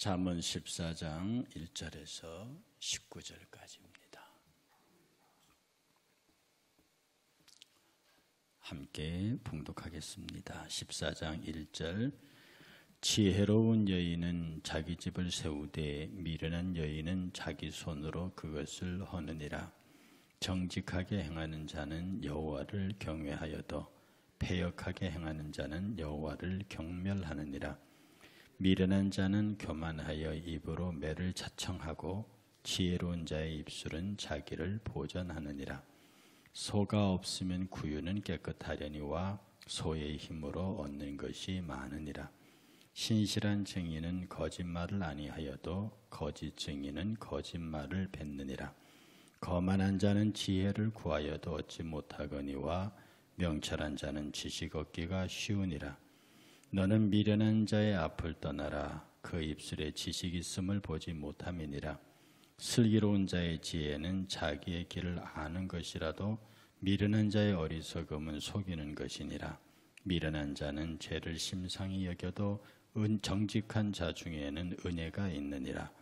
잠언 14장 1절에서 19절까지입니다. 함께 봉독하겠습니다. 14장 1절. 지혜로운 여인은 자기 집을 세우되 미련한 여인은 자기 손으로 그것을 허느니라. 정직하게 행하는 자는 여호와를 경외하여도 패역하게 행하는 자는 여호와를 경멸하느니라. 미련한 자는 교만하여 입으로 매를 자청하고 지혜로운 자의 입술은 자기를 보전하느니라. 소가 없으면 구유는 깨끗하려니와 소의 힘으로 얻는 것이 많으니라. 신실한 증인은 거짓말을 아니하여도 거짓 증인은 거짓말을 뱉느니라. 거만한 자는 지혜를 구하여도 얻지 못하거니와 명철한 자는 지식 얻기가 쉬우니라. 너는 미련한 자의 앞을 떠나라. 그 입술에 지식 있음을 보지 못함이니라. 슬기로운 자의 지혜는 자기의 길을 아는 것이라도 미련한 자의 어리석음은 속이는 것이니라. 미련한 자는 죄를 심상히 여겨도 정직한 자 중에는 은혜가 있느니라.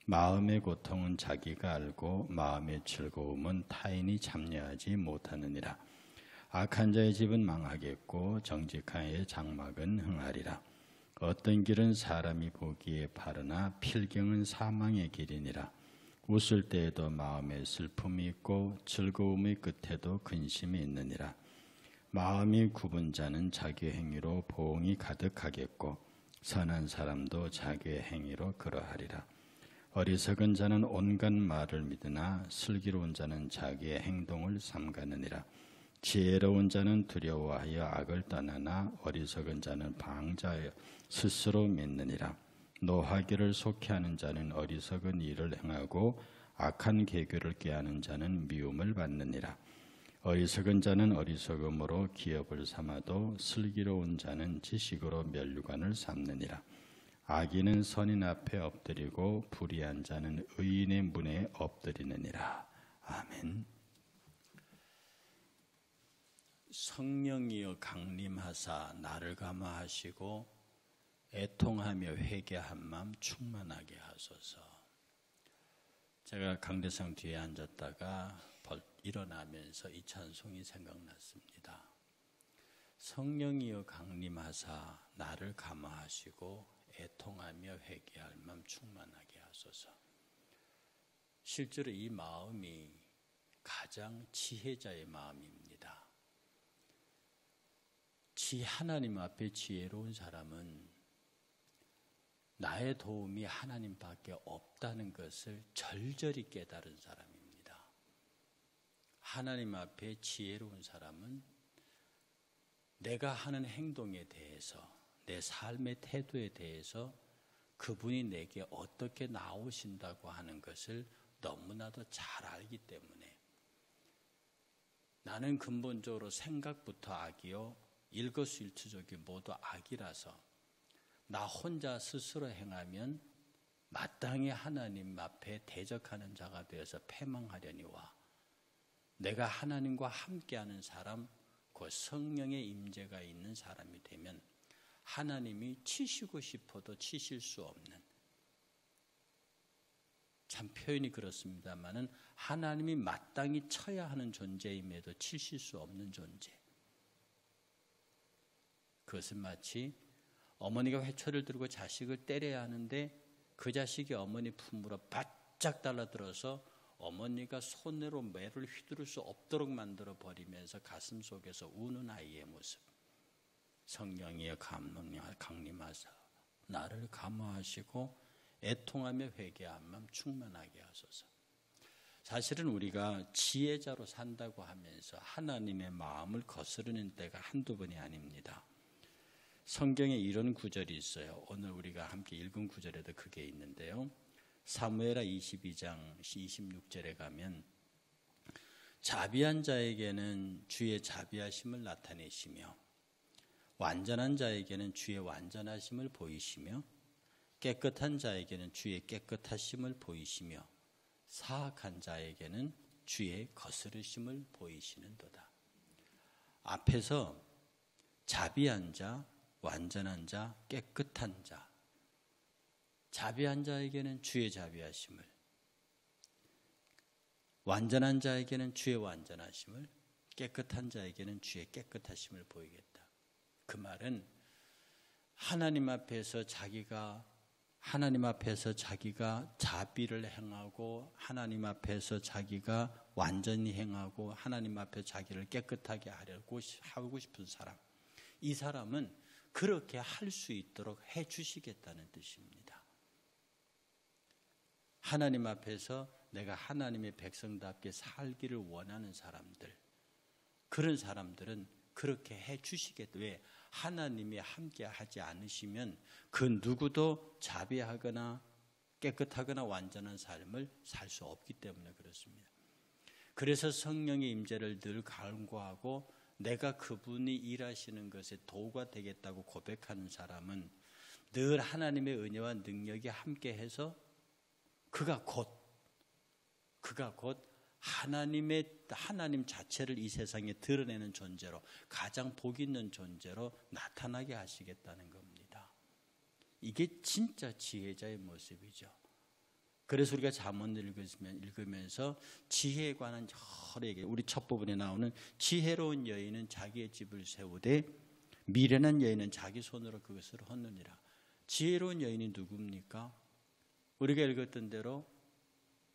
마음의 고통은 자기가 알고 마음의 즐거움은 타인이 참여하지 못하느니라. 악한 자의 집은 망하겠고 정직한 자의 장막은 흥하리라. 어떤 길은 사람이 보기에 바르나 필경은 사망의 길이니라. 웃을 때에도 마음에 슬픔이 있고 즐거움의 끝에도 근심이 있느니라. 마음이 굽은 자는 자기 행위로 보응이 가득하겠고 선한 사람도 자기의 행위로 그러하리라. 어리석은 자는 온갖 말을 믿으나 슬기로운 자는 자기의 행동을 삼가느니라. 지혜로운 자는 두려워하여 악을 떠나나 어리석은 자는 방자하여 스스로 믿느니라. 노하기를 속히 하는 자는 어리석은 일을 행하고 악한 계교를 꾀하는 자는 미움을 받느니라. 어리석은 자는 어리석음으로 기업을 삼아도 슬기로운 자는 지식으로 면류관을 삼느니라. 악인은 선인 앞에 엎드리고 불의한 자는 의인의 문에 엎드리느니라. 아멘. 성령이여 강림하사 나를 감화하시고 애통하며 회개한 마음 충만하게 하소서. 제가 강대상 뒤에 앉았다가 일어나면서 이 찬송이 생각났습니다. 성령이여 강림하사 나를 감화하시고 애통하며 회개할 마음 충만하게 하소서. 실제로 이 마음이 가장 지혜자의 마음입니다. 하나님 앞에 지혜로운 사람은 나의 도움이 하나님밖에 없다는 것을 절절히 깨달은 사람입니다. 하나님 앞에 지혜로운 사람은 내가 하는 행동에 대해서, 내 삶의 태도에 대해서 그분이 내게 어떻게 나오신다고 하는 것을 너무나도 잘 알기 때문에 나는 근본적으로 생각부터 악이요 일거수일투족이 모두 악이라서 나 혼자 스스로 행하면 마땅히 하나님 앞에 대적하는 자가 되어서 패망하려니와 내가 하나님과 함께하는 사람, 그 성령의 임재가 있는 사람이 되면 하나님이 치시고 싶어도 치실 수 없는, 참 표현이 그렇습니다마는 하나님이 마땅히 쳐야 하는 존재임에도 치실 수 없는 존재. 그것은 마치 어머니가 회초리를 들고 자식을 때려야 하는데 그 자식이 어머니 품으로 바짝 달라들어서 어머니가 손으로 매를 휘두를 수 없도록 만들어 버리면서 가슴 속에서 우는 아이의 모습. 성령이여 강림하사 나를 감화하시고 애통하며 회개한 마음 충만하게 하소서. 사실은 우리가 지혜자로 산다고 하면서 하나님의 마음을 거스르는 때가 한두 번이 아닙니다. 성경에 이런 구절이 있어요. 오늘 우리가 함께 읽은 구절에도 그게 있는데요. 사무엘하 22장 26절에 가면 자비한 자에게는 주의 자비하심을 나타내시며 완전한 자에게는 주의 완전하심을 보이시며 깨끗한 자에게는 주의 깨끗하심을 보이시며 사악한 자에게는 주의 거스르심을 보이시는도다. 앞에서 자비한 자, 완전한 자, 깨끗한 자, 자비한 자에게는 주의 자비하심을, 완전한 자에게는 주의 완전하심을, 깨끗한 자에게는 주의 깨끗하심을 보이겠다. 그 말은 하나님 앞에서 자기가 자비를 행하고 하나님 앞에서 자기가 완전히 행하고 하나님 앞에 자기를 깨끗하게 하고 싶은 사람, 이 사람은 그렇게 할 수 있도록 해 주시겠다는 뜻입니다. 하나님 앞에서 내가 하나님의 백성답게 살기를 원하는 사람들, 그런 사람들은 그렇게 해 주시겠다. 왜? 하나님이 함께 하지 않으시면 그 누구도 자비하거나 깨끗하거나 완전한 삶을 살 수 없기 때문에 그렇습니다. 그래서 성령의 임재를 늘 간구하고 내가 그분이 일하시는 것에 도구가 되겠다고 고백하는 사람은 늘 하나님의 은혜와 능력이 함께해서 그가 곧 하나님 자체를 이 세상에 드러내는 존재로, 가장 복 있는 존재로 나타나게 하시겠다는 겁니다. 이게 진짜 지혜자의 모습이죠. 그래서 우리가 잠언을 읽으면서 지혜에 관한 여러 얘기, 우리 첫 부분에 나오는 지혜로운 여인은 자기의 집을 세우되 미련한 여인은 자기 손으로 그것을 헛느니라. 지혜로운 여인이 누굽니까? 우리가 읽었던 대로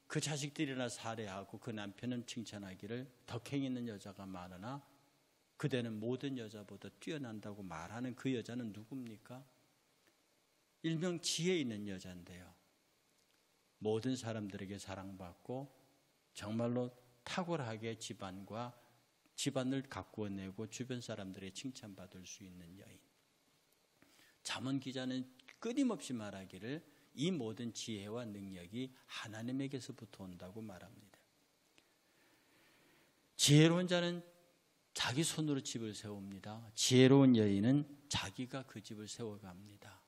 그 자식들이나 살해하고 그 남편은 칭찬하기를 덕행 있는 여자가 많으나 그대는 모든 여자보다 뛰어난다고 말하는 그 여자는 누굽니까? 일명 지혜 있는 여자인데요. 모든 사람들에게 사랑받고 정말로 탁월하게 집안을 가꾸어내고 주변 사람들의 칭찬받을 수 있는 여인. 잠언 기자는 끊임없이 말하기를 이 모든 지혜와 능력이 하나님에게서부터 온다고 말합니다. 지혜로운 자는 자기 손으로 집을 세웁니다. 지혜로운 여인은 자기가 그 집을 세워갑니다.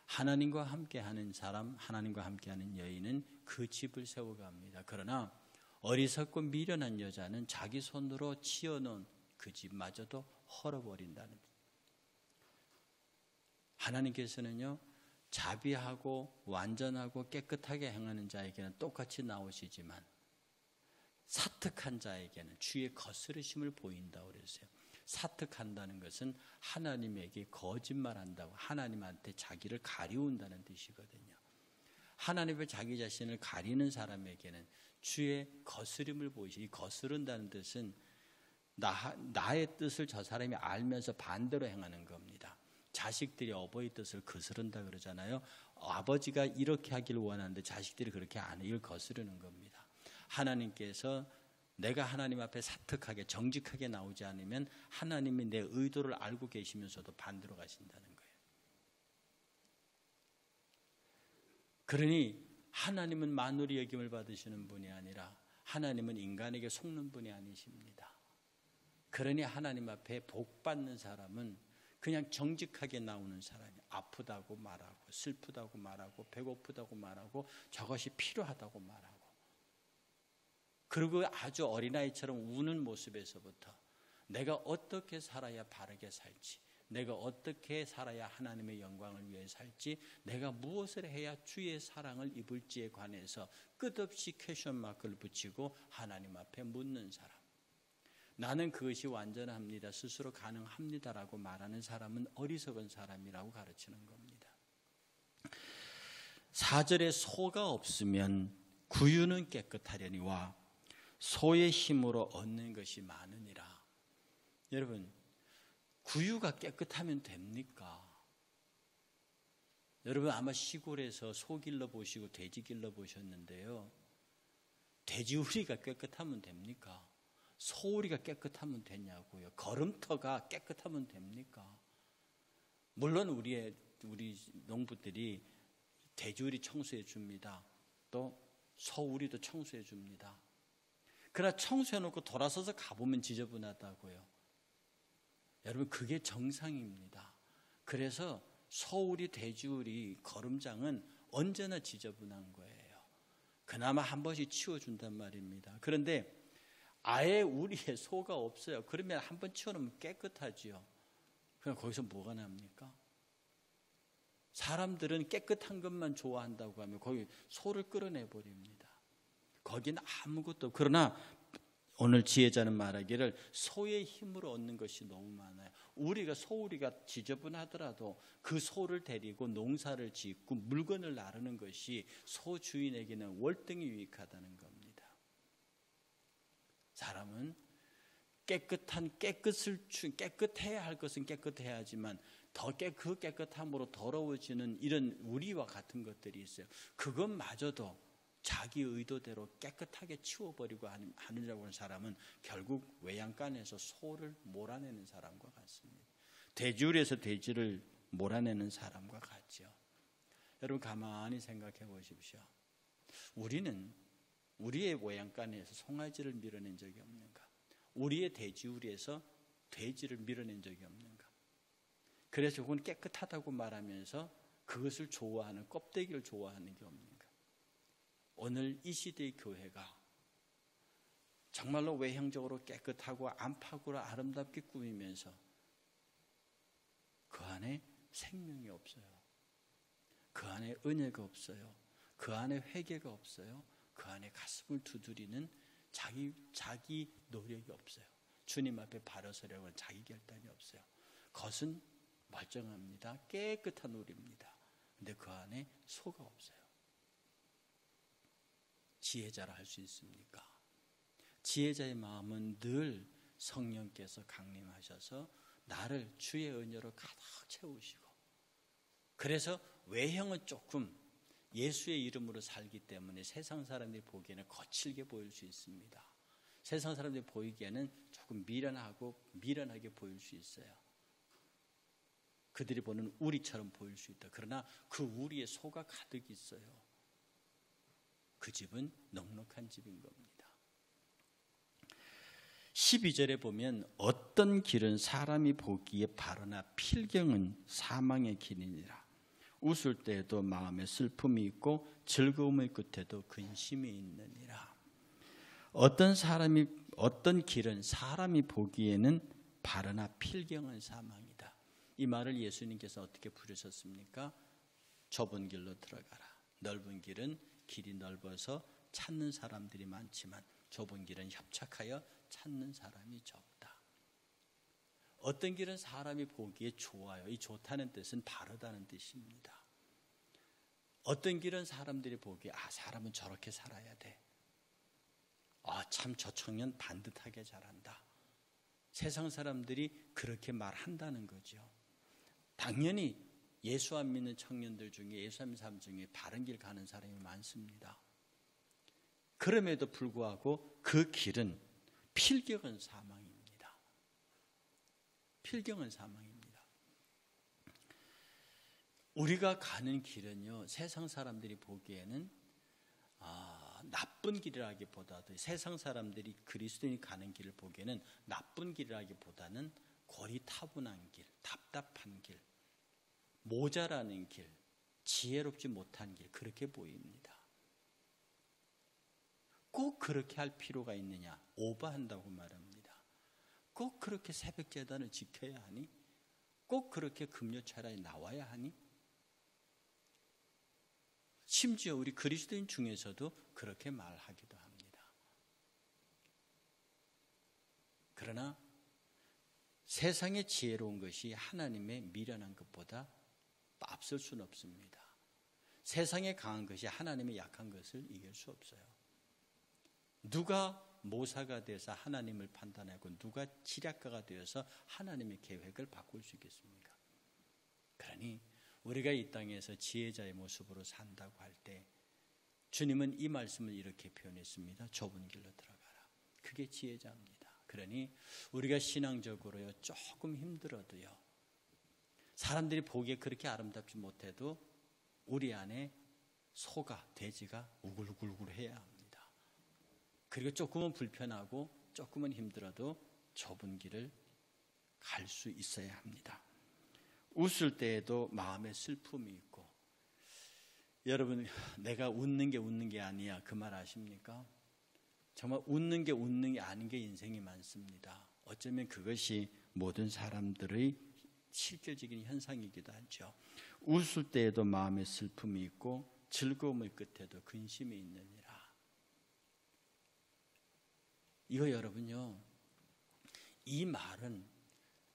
하나님과 함께하는 사람, 하나님과 함께하는 여인은 그 집을 세워갑니다. 그러나 어리석고 미련한 여자는 자기 손으로 치어놓은 그 집마저도 헐어버린다는 것. 하나님께서는요, 자비하고 완전하고 깨끗하게 행하는 자에게는 똑같이 나오시지만 사특한 자에게는 주의 거스르심을 보인다고 그랬어요. 사특한다는 것은 하나님에게 거짓말한다고, 하나님한테 자기를 가리운다는 뜻이거든요. 하나님의 자기 자신을 가리는 사람에게는 주의 거스림을 보이시. 이 거스른다는 뜻은 나의 뜻을 저 사람이 알면서 반대로 행하는 겁니다. 자식들이 어버이 뜻을 거스른다 그러잖아요. 아버지가 이렇게 하기를 원하는데 자식들이 그렇게 안 해. 이걸 거스르는 겁니다. 하나님께서 내가 하나님 앞에 사특하게 정직하게 나오지 않으면 하나님이 내 의도를 알고 계시면서도 반대로 가신다는 거예요. 그러니 하나님은 만물이 여김을 받으시는 분이 아니라 하나님은 인간에게 속는 분이 아니십니다. 그러니 하나님 앞에 복 받는 사람은 그냥 정직하게 나오는 사람이, 아프다고 말하고 슬프다고 말하고 배고프다고 말하고 저것이 필요하다고 말하고, 그리고 아주 어린아이처럼 우는 모습에서부터 내가 어떻게 살아야 바르게 살지, 내가 어떻게 살아야 하나님의 영광을 위해 살지, 내가 무엇을 해야 주의 사랑을 입을지에 관해서 끝없이 퀘션 마크를 붙이고 하나님 앞에 묻는 사람. 나는 그것이 완전합니다, 스스로 가능합니다라고 말하는 사람은 어리석은 사람이라고 가르치는 겁니다. 4절에 소가 없으면 구유는 깨끗하려니와 소의 힘으로 얻는 것이 많으니라. 여러분, 구유가 깨끗하면 됩니까? 여러분 아마 시골에서 소 길러 보시고 돼지 길러 보셨는데요, 돼지우리가 깨끗하면 됩니까? 소우리가 깨끗하면 되냐고요. 걸음터가 깨끗하면 됩니까? 물론 우리 농부들이 돼지우리 청소해 줍니다. 또 소우리도 청소해 줍니다. 그러나 청소해놓고 돌아서서 가보면 지저분하다고요. 여러분 그게 정상입니다. 그래서 소우리, 돼지우리, 거름장은 언제나 지저분한 거예요. 그나마 한 번씩 치워준단 말입니다. 그런데 아예 우리의 소가 없어요. 그러면 한 번 치워놓으면 깨끗하지요. 그럼 거기서 뭐가 납니까? 사람들은 깨끗한 것만 좋아한다고 하면 거기 소를 끌어내 버립니다. 거기는 아무것도. 그러나 오늘 지혜자는 말하기를 소의 힘으로 얻는 것이 너무 많아요. 우리가 소우리가 지저분하더라도 그 소를 데리고 농사를 짓고 물건을 나르는 것이 소 주인에게는 월등히 유익하다는 겁니다. 사람은 깨끗해야 할 것은 깨끗해야 하지만 그 깨끗함으로 더러워지는 이런 우리와 같은 것들이 있어요. 그것마저도 자기 의도대로 깨끗하게 치워버리고 하느라고 하는 사람은 결국 외양간에서 소를 몰아내는 사람과 같습니다. 돼지우리에서 돼지를 몰아내는 사람과 같죠. 여러분 가만히 생각해 보십시오. 우리는 우리의 외양간에서 송아지를 밀어낸 적이 없는가? 우리의 돼지우리에서 돼지를 밀어낸 적이 없는가? 그래서 그건 깨끗하다고 말하면서 그것을 좋아하는, 껍데기를 좋아하는 게 없는가? 오늘 이 시대의 교회가 정말로 외형적으로 깨끗하고 안팎으로 아름답게 꾸미면서 그 안에 생명이 없어요. 그 안에 은혜가 없어요. 그 안에 회개가 없어요. 그 안에 가슴을 두드리는 자기 노력이 없어요. 주님 앞에 바로 서려고 하는 자기 결단이 없어요. 겉은 멀쩡합니다. 깨끗한 우리입니다. 근데 그 안에 소가 없어요. 지혜자라 할 수 있습니까? 지혜자의 마음은 늘 성령께서 강림하셔서 나를 주의 은혜로 가득 채우시고, 그래서 외형은 조금 예수의 이름으로 살기 때문에 세상 사람들이 보기에는 거칠게 보일 수 있습니다. 세상 사람들이 보이기에는 조금 미련하게 보일 수 있어요. 그들이 보는 우리처럼 보일 수 있다. 그러나 그 우리에 소가 가득 있어요. 그 집은 넉넉한 집인 겁니다. 12절에 보면 어떤 길은 사람이 보기에 바르나 필경은 사망의 길이니라. 웃을 때에도 마음에 슬픔이 있고 즐거움의 끝에도 근심이 있느니라. 어떤 길은 사람이 보기에는 바르나 필경은 사망이다. 이 말을 예수님께서 어떻게 부르셨습니까? 좁은 길로 들어가라. 넓은 길은 길이 넓어서 찾는 사람들이 많지만 좁은 길은 협착하여 찾는 사람이 적다. 어떤 길은 사람이 보기에 좋아요. 이 좋다는 뜻은 바르다는 뜻입니다. 어떤 길은 사람들이 보기에 사람은 저렇게 살아야 돼. 참 저 청년 반듯하게 잘한다. 세상 사람들이 그렇게 말한다는 거죠. 당연히 예수 안 믿는 청년들 중에, 예수 안 믿는 사람 중에 바른 길 가는 사람이 많습니다. 그럼에도 불구하고 그 길은 필경은 사망입니다. 필경은 사망입니다. 우리가 가는 길은요, 세상 사람들이 보기에는 나쁜 길이라기보다도, 세상 사람들이 그리스도인이 가는 길을 보기에는 나쁜 길이라기보다는 고리타분한 길, 답답한 길, 모자라는 길, 지혜롭지 못한 길, 그렇게 보입니다. 꼭 그렇게 할 필요가 있느냐? 오버한다고 말합니다. 꼭 그렇게 새벽 제단을 지켜야 하니? 꼭 그렇게 금요철에 나와야 하니? 심지어 우리 그리스도인 중에서도 그렇게 말하기도 합니다. 그러나 세상의 지혜로운 것이 하나님의 미련한 것보다 앞설 수는 없습니다. 세상에 강한 것이 하나님의 약한 것을 이길 수 없어요. 누가 모사가 돼서 하나님을 판단하고 누가 지략가가 되어서 하나님의 계획을 바꿀 수 있겠습니까? 그러니 우리가 이 땅에서 지혜자의 모습으로 산다고 할 때 주님은 이 말씀을 이렇게 표현했습니다. 좁은 길로 들어가라. 그게 지혜자입니다. 그러니 우리가 신앙적으로요, 조금 힘들어도요, 사람들이 보기에 그렇게 아름답지 못해도 우리 안에 소가, 돼지가 우글우글 해야 합니다. 그리고 조금은 불편하고 조금은 힘들어도 좁은 길을 갈 수 있어야 합니다. 웃을 때에도 마음에 슬픔이 있고, 여러분, 내가 웃는 게 아니야, 그 말 아십니까? 정말 웃는 게 아닌 게 인생이 많습니다. 어쩌면 그것이 모든 사람들의 실질적인 현상이기도 하죠. 웃을 때에도 마음에 슬픔이 있고 즐거움의 끝에도 근심이 있느니라. 이거 여러분요, 이 말은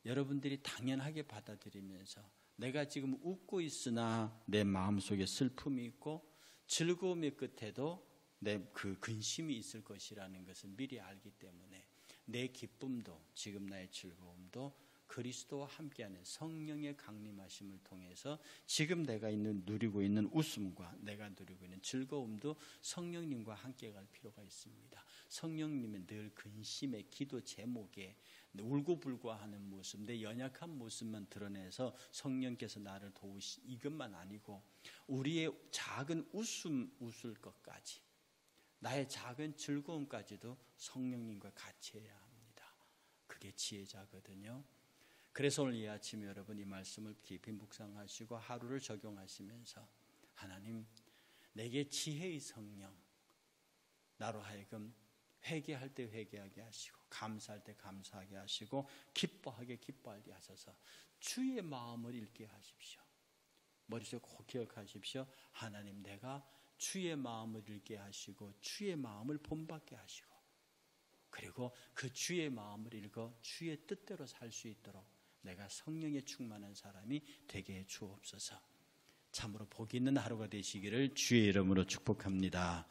여러분들이 당연하게 받아들이면서 내가 지금 웃고 있으나 내 마음속에 슬픔이 있고 즐거움의 끝에도 내 그 근심이 있을 것이라는 것을 미리 알기 때문에 내 기쁨도 지금 나의 즐거움도 그리스도와 함께하는 성령의 강림하심을 통해서 지금 내가 누리고 있는 웃음과 내가 누리고 있는 즐거움도 성령님과 함께 갈 필요가 있습니다. 성령님은 늘 근심의 기도 제목에 울고불고하는 모습, 내 연약한 모습만 드러내서 성령께서 나를 도우시, 이것만 아니고 우리의 작은 웃을 것까지, 나의 작은 즐거움까지도 성령님과 같이 해야 합니다. 그게 지혜자거든요. 그래서 오늘 이 아침에 여러분 이 말씀을 깊이 묵상하시고 하루를 적용하시면서 하나님, 내게 지혜의 성령, 나로 하여금 회개할 때 회개하게 하시고 감사할 때 감사하게 하시고 기뻐하게 기뻐하게 하셔서 주의 마음을 읽게 하십시오. 머릿속에 꼭 기억하십시오. 하나님, 내가 주의 마음을 읽게 하시고 주의 마음을 본받게 하시고 그리고 그 주의 마음을 읽어 주의 뜻대로 살 수 있도록 내가 성령에 충만한 사람이 되게 해 주옵소서. 참으로 복 있는 하루가 되시기를 주의 이름으로 축복합니다.